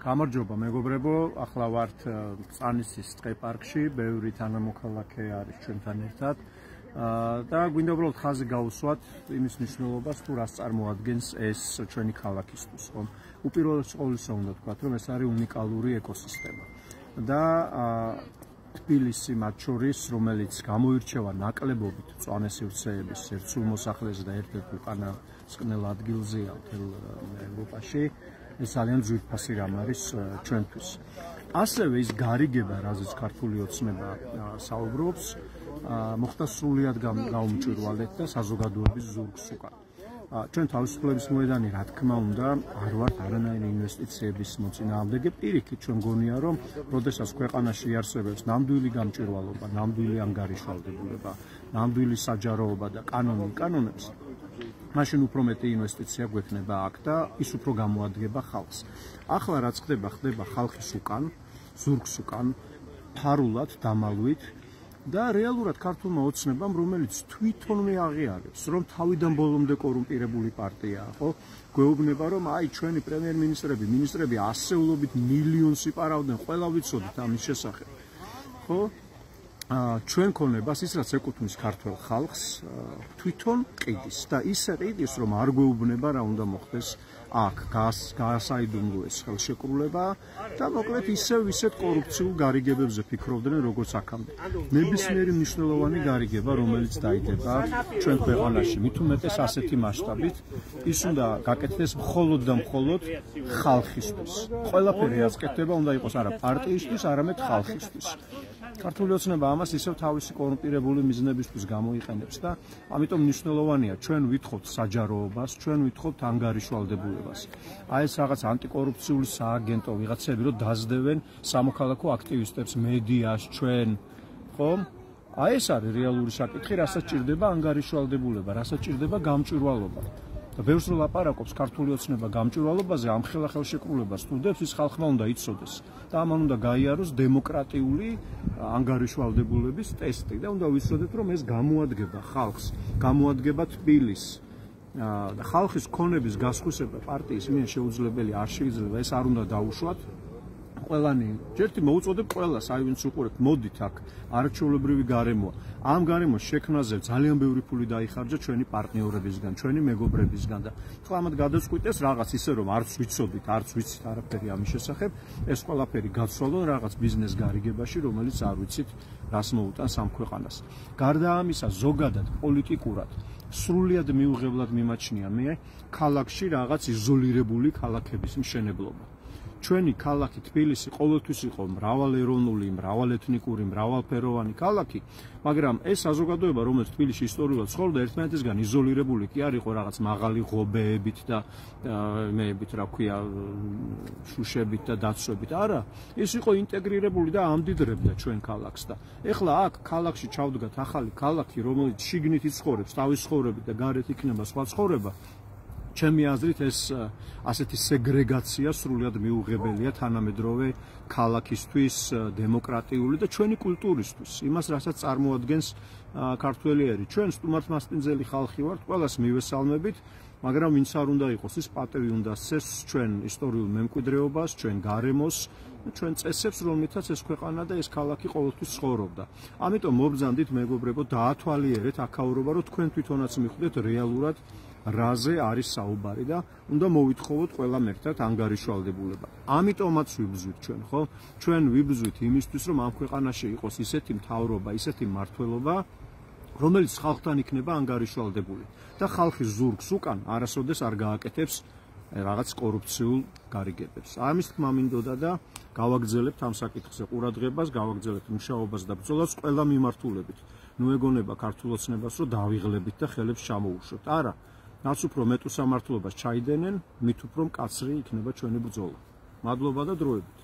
გამარჯობა მეგობრებო, ახლა ვართ წანისის ტყეპარკში, ბევრი თანამოქალაქე არის ჩვენთან ერთად და გვინდა უბრალოდ ხაზი გავუსვათ იმის მნიშვნელობას, თუ რას წარმოადგენს ეს ჩვენი ქალაქისთვის, ხომ? უპირველეს ყოვლისა უნდა ვთქვათ, რომ ეს არის უნიკალური ეკოსისტემა და თბილისი მათ შორის, რომელიც გამოირჩევა ნაკლებობით მწვანე-სივრცეების ერთსულ მოსახლეზე და ერთ-ერთ უკანასკნელ ადგილზეა მთელ ევროპაში. ეს ძალიან ძვირფასი რამ არის ჩვენთვის. ასევე ის გარიგება, რაზეც ქართული ოცნება საუბრობს, მოხდა სრულიად გაუმჭვირვალედ და საზოგადოების ზურგს უკან. ჩვენ თავისუფლების მოედანი, რა თქმა უნდა, არ ვართ არანაირი ინვესტიციების მოწინააღმდეგე. პირიქით, ჩვენ გონია, რომ როდესაც ქვეყანაში იარსებებს ნამდვილი გამჭვირვალობა, ნამდვილი ანგარიშვალდებულება, ნამდვილი საჯაროობა და კანონებს, მაშინ უფრო მეტი ინვესტიცია გვექნება აქ და ის უფრო გამოადგება ხალხს. ახლა რაც ხდება ხალხის უკან, ზურგს უკან, ფარულად, დამალვით და რეალურად ქართულმა ოცნებამ, რომელიც თვითონვე აღიარებს, რომ თავიდან ბოლომდე კორუმპირებული პარტიაა, ხო? გვეუბნება, რომ აი ჩვენი პრემიერ-მინისტრები, მინისტრები ასეულობით მილიონს იპარავდნენ, ყველა ვიცოდით ამის შესახებ. ხო? ჩვენ ქონებას ის რაც ეკუთვნის ქართულ ხალხს თვითონ ყიდის და ისე ყიდის რომ არ გვეუბნება რა უნდა მოხდეს აქ გაასაიდუმლო ეს ხელშეკრულება და მოკლედ ისეთ კორუფციულ გარიგებებზე ფიქრობდნენ როგორც აქამდე. ნებისმიერი მნიშვნელოვანი გარიგება რომელიც დაიდება ჩვენ ქვეყანაში მით უმეტეს ასეთი მასშტაბით ის უნდა გაკეთდეს მხოლოდ და მხოლოდ ხალხისთვის. ყველაფერი რაც კეთდება უნდა იყოს არა პარტიისთვის, არამედ ხალხისთვის. ქართული ოცნება ამას ისევ თავისი კორუმპირებული მიზნებისთვის გამოიყენებს და ამიტომ მნიშვნელოვანია ჩვენ ვითხოვთ საჯაროობას, ჩვენ ვითხოვთ ანგარიშვალდებულებას. აი ეს რაღაც ანტიკორუფციული სააგენტო ვიღაცები რომ დაძდევენ სამოქალაქო აქტივისტებს მედიას ჩვენ, ხო? აი ეს არის რეალური საკითხი, რასაც ჭირდება ანგარიშვალდებულება, რასაც ჭირდება გამჭვირვალობა. და ბევრს რო ლაპარაკობს ქართული ოცნება გამჭვირვალობაზე, ამ ხელშეკრულებას სტუდენტს ის ხალხმა უნდა იცოდეს და ამან უნდა გაიაროს დემოკრატიული ანგარიშვალდებულების ტესტი და უნდა ვიცოდეთ, რომ ეს გამოადგება ხალხს, გამოადგება თბილისს და ხალხის ქონების გასხვისება პარტიის მიერ შეუძლებელი არ შეიძლება, ეს არ უნდა დაუშვათ. ყველანი ჯერთი მოუწოდებ ყველას, აი ვინც უყურებთ, მოდით აქ, არაჩვეულებრივი გარემოა. ამ გარემოს შექმნაზე ძალიან ბევრი ფული დაიხარჯა ჩვენი პარტნიორებისგან, ჩვენი მეგობრებისგან და ხლა ამათ გადაწყვიტეს რაღაც ისე რომ არც ვიცოდით, არც ვიცით არაფერი ამის შესახებ, ეს ყველაფერი გაცვალონ რაღაც ბიზნეს გარიგებაში, რომელიც არ ვიცით რას მოუტანს ამ ქვეყანას. გარდა ამისა, ზოგადად პოლიტიკურად სრულიად მიუღებლად მიმაჩნია მე ქალაქში რაღაც იზოლირებული ქალაქების მშენებლობა. ჩვენი ქალაქი თბილისი ყოველთვის იყო მრავალეროვნული, მრავალეთნიკური, მრავალფეროვანი ქალაქი, მაგრამ ეს საზოგადოება, რომელიც თბილისში ისტორიულად ცხოვრობდა, ერთმანეთისგან იზოლირებული კი არ იყო რაღაც მაღალი ღობეებით და მეებით, რა ქვია, შუშებით და დაცვებით. არა, ის იყო ინტეგრირებული და ამდიდრებდა ჩვენ ქალაქს და ეხლა აქ ქალაქში ჩავდგათ ახალი ქალაქი, რომელიც შიგნით იცხოვრებს თავის ცხოვრებით და გარეთ იქნება სხვა ცხოვრება. ჩემი აზრით ეს ასეთი სეგრეგაცია სრულიად მიუღებელია თანამედროვე ქალაქისთვის, დემოკრატიული და ჩვენი კულტურისთვის, იმას რასაც წარმოადგენს ქართველიერი. ჩვენ სტუმართმასპინძელი ხალხი ვართ, ყველას მივესალმებით, მაგრამ ვინც არ უნდა იყოს, ის პატევი უნდა სცეს ჩვენ ისტორიულ მემკვიდრეობას, ჩვენ გარემოს, ჩვენ წესებს, რომელთაც ეს ქვეყანა და ეს ქალაქი ყოველთვის ცხოვრობდა. ამიტომ მობრძანდით მეგობრებო, დაათვალიერეთ აქაურობა, რომ თქვენ თვითონაც მიხვდეთ რეალურად რაზე არის საუბარი და უნდა მოვითხოვოთ ყველამ ერთად ანგარიშვალდებულება. ამიტომაც ვიბრძვით ჩვენ, ხო? ჩვენ ვიბრძვით იმისთვის, რომ ამ ქვეყანაში იყოს ისეთი მთავრობა, ისეთი მმართველობა, რომელიც ხალხთან იქნება ანგარიშვალდებული და ხალხის ზურგს უკან არასოდეს არ გააკეთებს რაღაც კორუფციულ გარიგებებს. ამის თქმა მინდოდა და გავაგრძელებთ ამ საკითხზე ყურადღებას, გავაგრძელებთ მუშაობას და ბრძოლას ყველა მიმართულებით. ნუ ეგონება ქართულ ოცნებას, რომ დავიღლებით და ხელებს ჩამოუშვებთ. არა, რაც უფრო მეტ უსამართლობას ჩაიდენენ, მით უფრო მკაცრი იქნება ჩვენი ბრძოლა. მადლობა და დროებით.